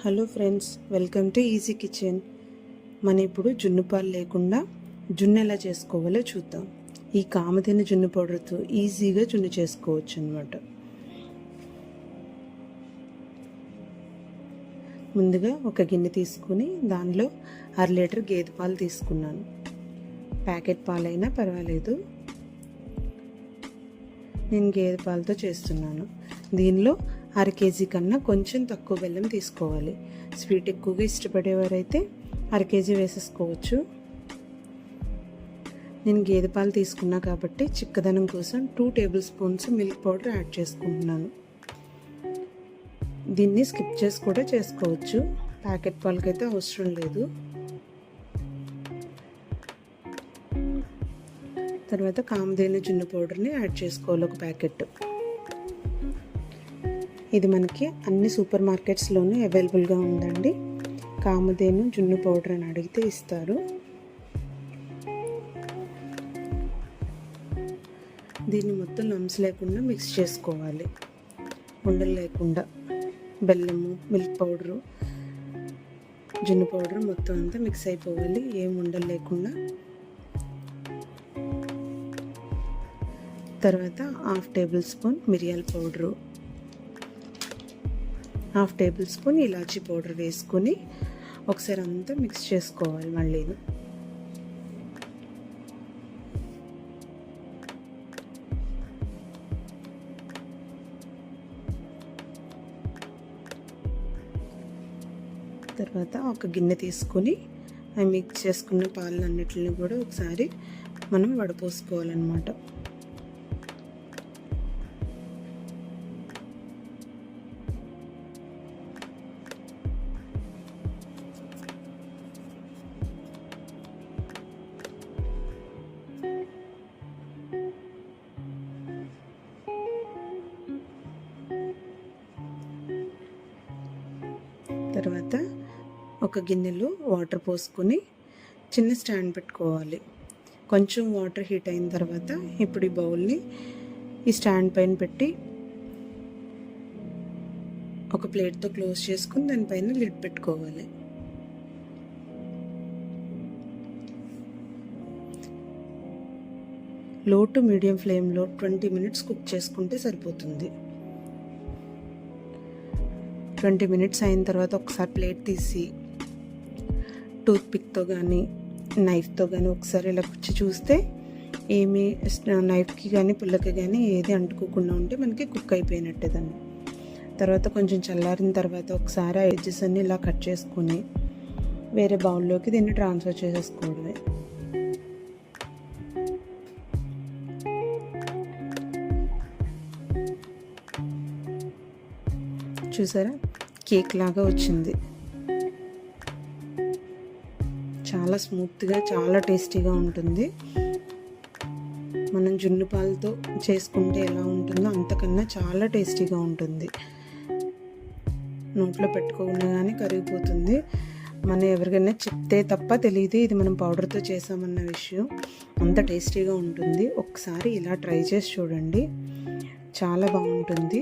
Hello friends, welcome to easy kitchen. మనం ఇప్పుడు జున్ను పాలు లేకుండా జున్ను ఎలా చేసుకోవాలో చూద్దాం. ఈ కామధేను జున్ను పౌడర్తో ఈజీగా జున్ను చేసుకోవచ్చు అన్నమాట. ముందుగా ఒక గిన్నె తీసుకుని దానిలో 1/2 లీటర్ గేదె పాలు తీసుకున్నాను. ప్యాకెట్ పాలైనా పర్వాలేదు, నేను గేదె పాలతో చేస్తున్నాను. దీనిలో 1/2 కేజీ కన్నా కొంచెం తక్కువ బెల్లం తీసుకోవాలి. స్వీట్ ఎక్కువగా ఇష్టపడేవారైతే 1/2 కేజీ వేసేసుకోవచ్చు. నేను గేదె పాలు తీసుకున్నా కాబట్టి చిక్కదనం కోసం 2 table spoons milk powder add చేసుకుంటున్నాను. దీన్ని స్కిప్ చేసి కూడా చేసుకోవచ్చు, ప్యాకెట్ పాలకైతే అవసరం లేదు. తర్వాత కామధేను జున్ను పౌడర్ని యాడ్ చేసుకోవాలి, ఒక ప్యాకెట్. ఇది మనకి అన్ని సూపర్ మార్కెట్స్లోనూ అవైలబుల్గా ఉందండి. కామధేను జున్ను పౌడర్ అని అడిగితే ఇస్తారు. దీన్ని మొత్తం లంప్స్ లేకుండా మిక్స్ చేసుకోవాలి, ఉండలు లేకుండా. బెల్లము, మిల్క్ పౌడరు, జున్ను పౌడర్ మొత్తం అంతా మిక్స్ అయిపోవాలి, ఏం ఉండలు లేకుండా. తర్వాత 1/2 టేబుల్ స్పూన్ మిరియాల పౌడరు, 1/2 టేబుల్ స్పూన్ ఇలాచీ పౌడర్ వేసుకొని ఒకసారి అంతా మిక్స్ చేసుకోవాలి. మళ్ళీ తర్వాత ఒక గిన్నె తీసుకొని అవి మిక్స్ చేసుకున్న పాలన్నిటిని కూడా ఒకసారి మనం వడపోసుకోవాలన్నమాట. తర్వాత ఒక గిన్నెలో వాటర్ పోసుకొని చిన్న స్టాండ్ పెట్టుకోవాలి. కొంచెం వాటర్ హీట్ అయిన తర్వాత ఇప్పుడు ఈ బౌల్ని ఈ స్టాండ్ పైన పెట్టి ఒక ప్లేట్తో క్లోజ్ చేసుకుని దానిపైన లిడ్ పెట్టుకోవాలి. లో టు మీడియం ఫ్లేమ్లో 20 మినిట్స్ కుక్ చేసుకుంటే సరిపోతుంది. 20 మినిట్స్ అయిన తర్వాత ఒకసారి ప్లేట్ తీసి టూత్ పిక్తో కానీ నైఫ్తో కానీ ఒకసారి ఇలా కుచ్చి చూస్తే ఏమి నైఫ్కి కానీ పుల్లకి కానీ ఏది అంటుకోకుండా ఉంటే మనకి కుక్ అయిపోయినట్టే దాన్ని. తర్వాత కొంచెం చల్లారిన తర్వాత ఒకసారి ఆ ఎడ్జెస్ అన్ని ఇలా కట్ చేసుకుని వేరే బౌల్లోకి దీన్ని ట్రాన్స్ఫర్ చేసేసుకోవడమే. చూసారా, కేక్ లాగా వచ్చింది. చాలా స్మూత్గా, చాలా టేస్టీగా ఉంటుంది. మనం జున్ను పాలతో చేసుకుంటే ఎలా ఉంటుందో అంతకన్నా చాలా టేస్టీగా ఉంటుంది. నోట్లో పెట్టుకోగానే కరిగిపోతుంది. మనం ఎవరికైనా చెప్తే తప్ప తెలియదు ఇది మనం పౌడర్తో చేసామన్న విషయం. అంత టేస్టీగా ఉంటుంది. ఒకసారి ఇలా ట్రై చేసి చూడండి, చాలా బాగుంటుంది.